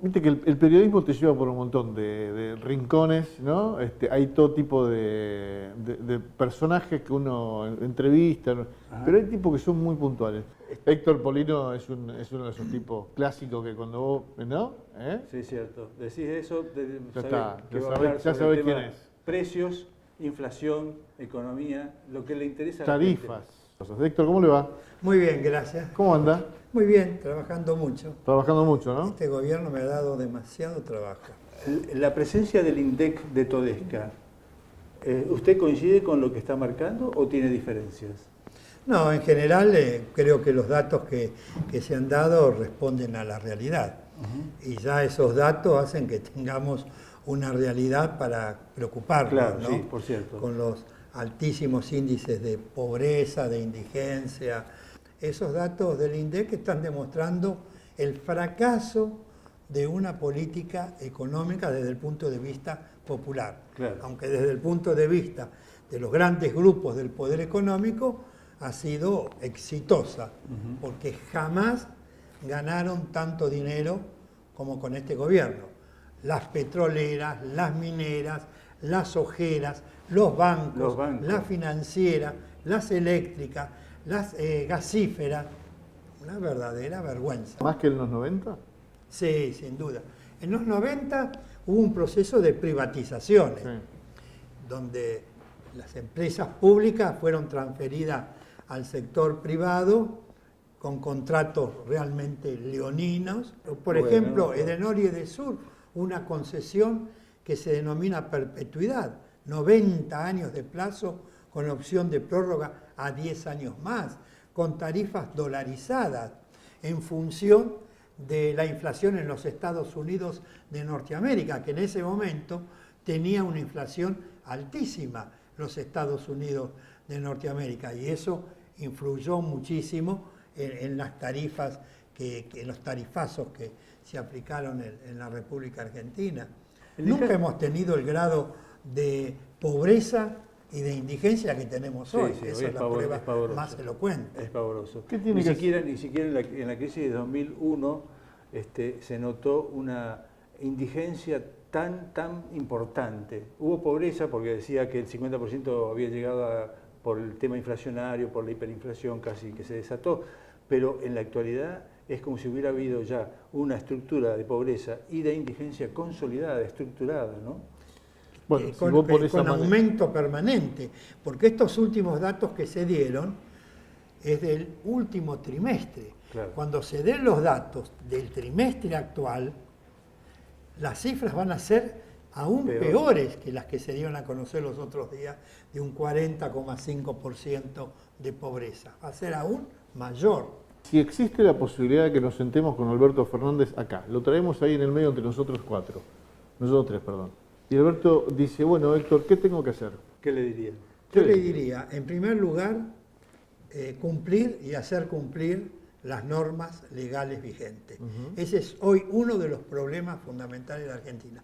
Viste que el periodismo te lleva por un montón de rincones, ¿no? Hay todo tipo de personajes que uno entrevista, ¿no? Pero hay tipos que son muy puntuales. Héctor Polino es uno de esos tipos clásicos que cuando vos, ¿no? Sí, es cierto. Decís eso, Ya está, ya sabés quién es. Precios, inflación, economía, lo que le interesa a la Tarifas. Héctor, ¿cómo le va? Muy bien, gracias. ¿Cómo anda? Muy bien, trabajando mucho. Trabajando mucho, ¿no? Este gobierno me ha dado demasiado trabajo. gente. La presencia del INDEC de Todesca, ¿usted coincide con lo que está marcando o tiene diferencias? No, en general creo que los datos que se han dado responden a la realidad. Y ya esos datos hacen que tengamos una realidad para preocuparnos, Claro, ¿no? sí, por cierto. Con los altísimos índices de pobreza, de indigencia. Esos datos del INDEC están demostrando el fracaso de una política económica desde el punto de vista popular. Claro. Aunque desde el punto de vista de los grandes grupos del poder económico ha sido exitosa, porque jamás ganaron tanto dinero como con este gobierno. Las petroleras, las mineras, las ojeras, los bancos, las financieras, las eléctricas, las gasíferas, una verdadera vergüenza. ¿Más que en los 90? Sí, sin duda. En los 90 hubo un proceso de privatizaciones, Sí. donde las empresas públicas fueron transferidas al sector privado con contratos realmente leoninos. Por ejemplo, Edenor y Edesur, una concesión que se denomina perpetuidad, 90 años de plazo con opción de prórroga a 10 años más, con tarifas dolarizadas en función de la inflación en los Estados Unidos de Norteamérica, que en ese momento tenía una inflación altísima, los Estados Unidos de Norteamérica, y eso influyó muchísimo en las tarifas, en los tarifazos que se aplicaron en la República Argentina. Nunca hemos tenido el grado de pobreza y de indigencia que tenemos hoy. Sí, esa es la prueba más elocuente. Es pavoroso. ¿Qué tiene Ni siquiera en la crisis de 2001 se notó una indigencia tan importante. Hubo pobreza porque decía que el 50% había llegado por el tema inflacionario, por la hiperinflación casi que se desató, pero en la actualidad es como si hubiera habido ya una estructura de pobreza y de indigencia consolidada, estructurada, ¿no? Bueno, si con, vos por esa con manera... aumento permanente, porque estos últimos datos que se dieron es del último trimestre. Claro. Cuando se den los datos del trimestre actual, las cifras van a ser aún peores que las que se dieron a conocer los otros días, de un 40,5% de pobreza. Va a ser aún mayor. Si existe la posibilidad de que nos sentemos con Alberto Fernández acá, lo traemos ahí en el medio entre nosotros tres, perdón. Y Alberto dice, bueno, Héctor, ¿qué tengo que hacer? ¿Qué le diría? Yo le diría, en primer lugar, cumplir y hacer cumplir las normas legales vigentes. Ese es hoy uno de los problemas fundamentales de la Argentina.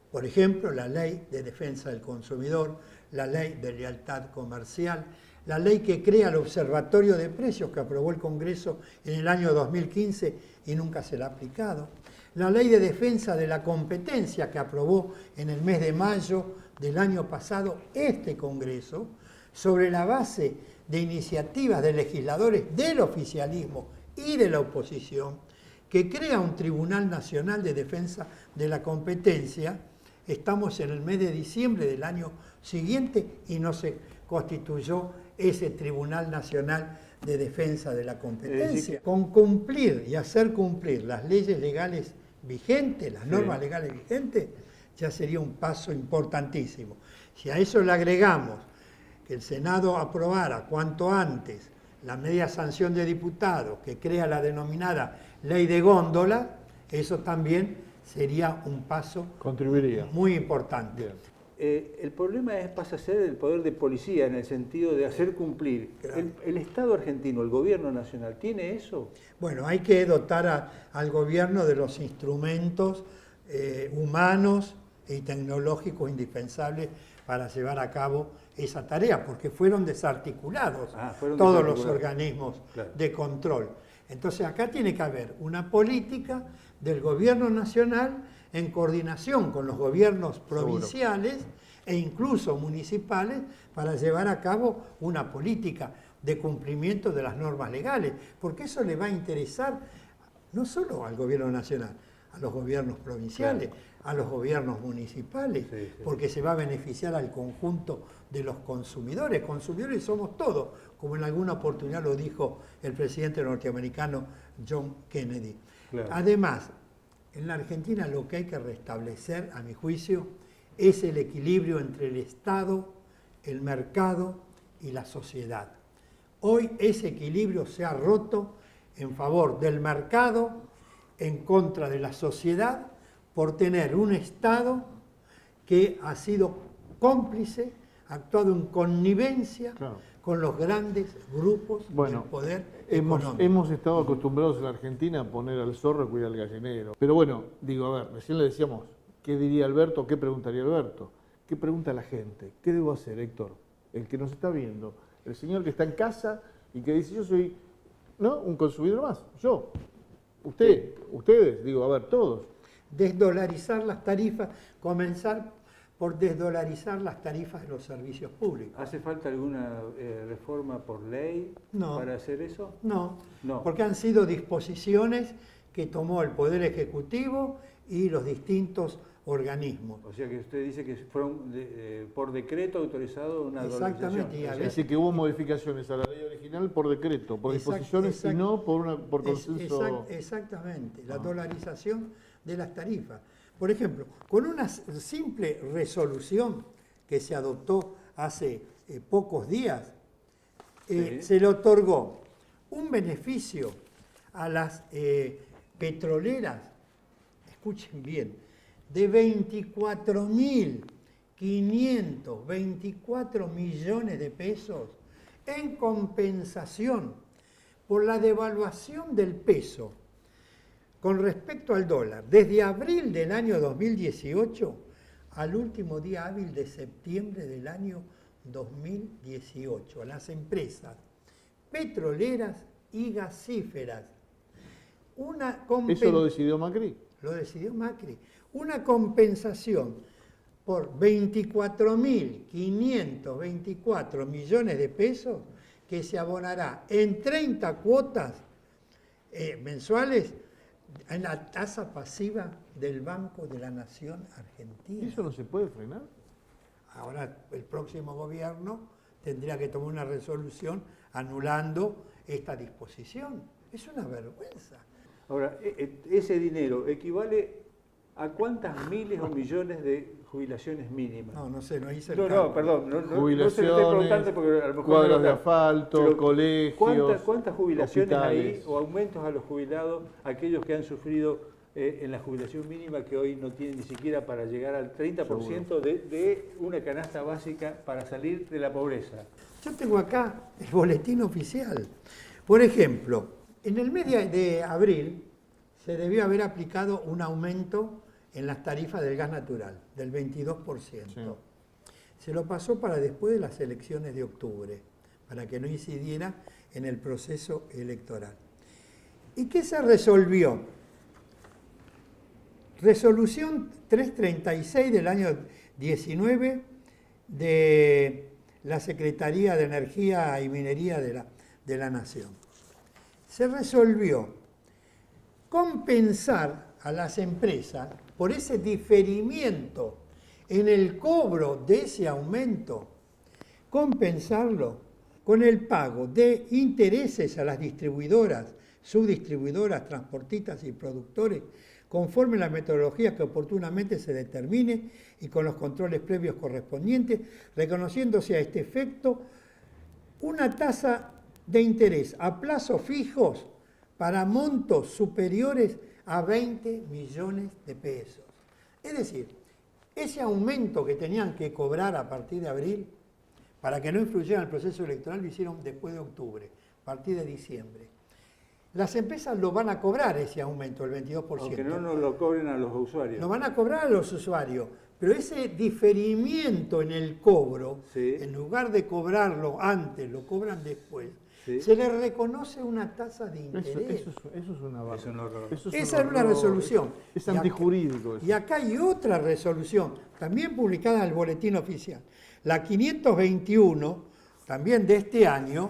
Por ejemplo, la Ley de Defensa del Consumidor, la Ley de Lealtad Comercial, la ley que crea el Observatorio de Precios que aprobó el Congreso en el año 2015 y nunca se la ha aplicado, la Ley de Defensa de la Competencia que aprobó en el mes de mayo del año pasado este Congreso, sobre la base de iniciativas de legisladores del oficialismo y de la oposición, que crea un Tribunal Nacional de Defensa de la Competencia. Estamos en el mes de diciembre del año siguiente y no se constituyó ese Tribunal Nacional de Defensa de la Competencia. Con cumplir y hacer cumplir las leyes legales vigentes, las normas legales vigentes, ya sería un paso importantísimo. Si a eso le agregamos que el Senado aprobara cuanto antes la media sanción de diputados que crea la denominada ley de góndola, eso también sería un paso muy importante. Bien. El problema pasa a ser el poder de policía en el sentido de hacer cumplir. Claro. ¿El Estado argentino, el gobierno nacional, tiene eso? Bueno, hay que dotar al gobierno de los instrumentos humanos y tecnológicos indispensables para llevar a cabo esa tarea, porque fueron desarticulados todos los organismos de control. Entonces acá tiene que haber una política del gobierno nacional en coordinación con los gobiernos provinciales e incluso municipales para llevar a cabo una política de cumplimiento de las normas legales, porque eso le va a interesar no solo al gobierno nacional, a los gobiernos provinciales, a los gobiernos municipales, porque se va a beneficiar al conjunto de los consumidores. Consumidores somos todos, como en alguna oportunidad lo dijo el presidente norteamericano John Kennedy. Claro. Además, en la Argentina lo que hay que restablecer, a mi juicio, es el equilibrio entre el Estado, el mercado y la sociedad. Hoy ese equilibrio se ha roto en favor del mercado, en contra de la sociedad, por tener un Estado que ha sido cómplice, ha actuado en connivencia con los grandes grupos del poder económico. Hemos estado acostumbrados en la Argentina a poner al zorro y cuidar al gallinero. Pero bueno, digo, a ver, recién le decíamos, ¿qué diría Alberto? ¿Qué preguntaría Alberto? ¿Qué pregunta la gente? ¿Qué debo hacer, Héctor? El que nos está viendo, el señor que está en casa y que dice, yo soy, ¿no?, un consumidor más, yo, ustedes, digo, a ver, todos. Desdolarizar las tarifas, comenzar por desdolarizar las tarifas de los servicios públicos. ¿Hace falta alguna reforma por ley para hacer eso? No, porque han sido disposiciones que tomó el Poder Ejecutivo y los distintos organismos. O sea que usted dice que fueron por decreto autorizado una dolarización. Exactamente. Es decir, que hubo modificaciones a la ley original por decreto, por disposiciones y no por consenso. Exactamente, la dolarización de las tarifas. Por ejemplo, con una simple resolución que se adoptó hace pocos días, se le otorgó un beneficio a las petroleras, escuchen bien, de 24.524 millones de pesos en compensación por la devaluación del peso con respecto al dólar, desde abril del año 2018 al último día hábil de septiembre del año 2018, a las empresas petroleras y gasíferas. ¿Eso lo decidió Macri? Lo decidió Macri. Una compensación por 24.524 millones de pesos que se abonará en 30 cuotas mensuales en la tasa pasiva del Banco de la Nación Argentina. ¿Eso no se puede frenar? Ahora el próximo gobierno tendría que tomar una resolución anulando esta disposición. Es una vergüenza. Ahora, ese dinero equivale ¿a cuántas miles o millones de jubilaciones mínimas? No sé, no hice el cálculo. Perdón. Jubilaciones, cuadros de asfalto, colegios, ¿Cuántas jubilaciones hospitales hay o aumentos a los jubilados, aquellos que han sufrido en la jubilación mínima que hoy no tienen ni siquiera para llegar al 30% de una canasta básica para salir de la pobreza? Yo tengo acá el boletín oficial. Por ejemplo, en el mes de abril se debió haber aplicado un aumento en las tarifas del gas natural, del 22%. Sí. Se lo pasó para después de las elecciones de octubre, para que no incidiera en el proceso electoral. ¿Y qué se resolvió? Resolución 336 del año 19 de la Secretaría de Energía y Minería de la Nación. Se resolvió compensar a las empresas por ese diferimiento en el cobro de ese aumento, compensarlo con el pago de intereses a las distribuidoras, subdistribuidoras, transportistas y productores, conforme a la metodología que oportunamente se determine y con los controles previos correspondientes, reconociéndose a este efecto una tasa de interés a plazos fijos para montos superiores a 20 millones de pesos. Es decir, ese aumento que tenían que cobrar a partir de abril, para que no influyera en el proceso electoral, lo hicieron después de octubre, a partir de diciembre. Las empresas lo van a cobrar ese aumento, el 22%. Aunque no nos lo cobren a los usuarios. Lo van a cobrar a los usuarios, pero ese diferimiento en el cobro, en lugar de cobrarlo antes, lo cobran después, Sí. se le reconoce una tasa de Eso, interés. eso es una barra. Es un horror. Eso un Esa es una horror. resolución. Es Y acá- antijurídico eso. Y acá hay otra resolución, también publicada en el Boletín Oficial, la 521, también de este año,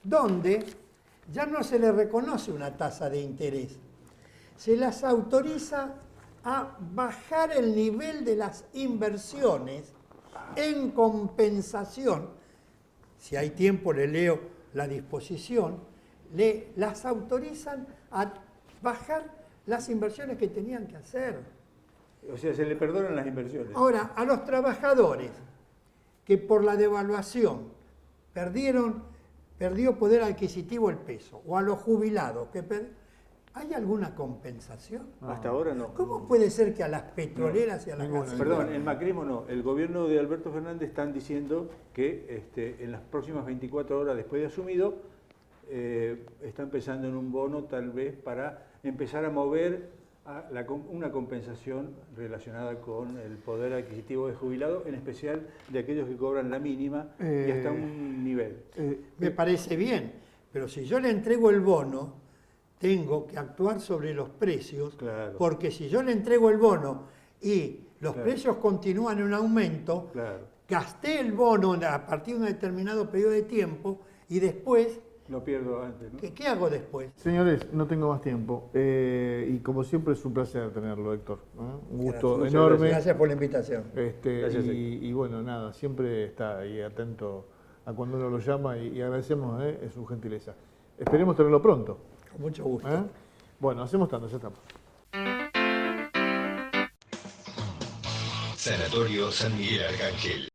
donde ya no se le reconoce una tasa de interés, se las autoriza a bajar el nivel de las inversiones en compensación. Si hay tiempo le leo la disposición, las autorizan a bajar las inversiones que tenían que hacer. O sea, se le perdonan las inversiones. Ahora, a los trabajadores que por la devaluación perdió poder adquisitivo el peso, o a los jubilados ¿hay alguna compensación? Hasta ahora no. ¿Cómo puede ser que a las petroleras y a las ninguna. gasíferas? Perdón, el macrismo no. El gobierno de Alberto Fernández están diciendo que en las próximas 24 horas después de asumido, están pensando en un bono tal vez para empezar a mover una compensación relacionada con el poder adquisitivo de jubilado, en especial de aquellos que cobran la mínima y hasta un nivel. Me parece bien, pero si yo le entrego el bono, tengo que actuar sobre los precios, Claro. porque si yo le entrego el bono y los Claro. precios continúan en aumento, Claro. gasté el bono a partir de un determinado periodo de tiempo y después, Lo pierdo antes, ¿no? ¿qué hago después? Señores, no tengo más tiempo. Y como siempre es un placer tenerlo, Héctor. Un gusto Muchas enorme. Gracias por la invitación. Gracias, Y bueno, nada, siempre está ahí atento a cuando uno lo llama y agradecemos su gentileza. Esperemos tenerlo pronto. Con mucho gusto. Bueno, hacemos tanto, ya estamos. Sanatorio San Miguel Arcángel.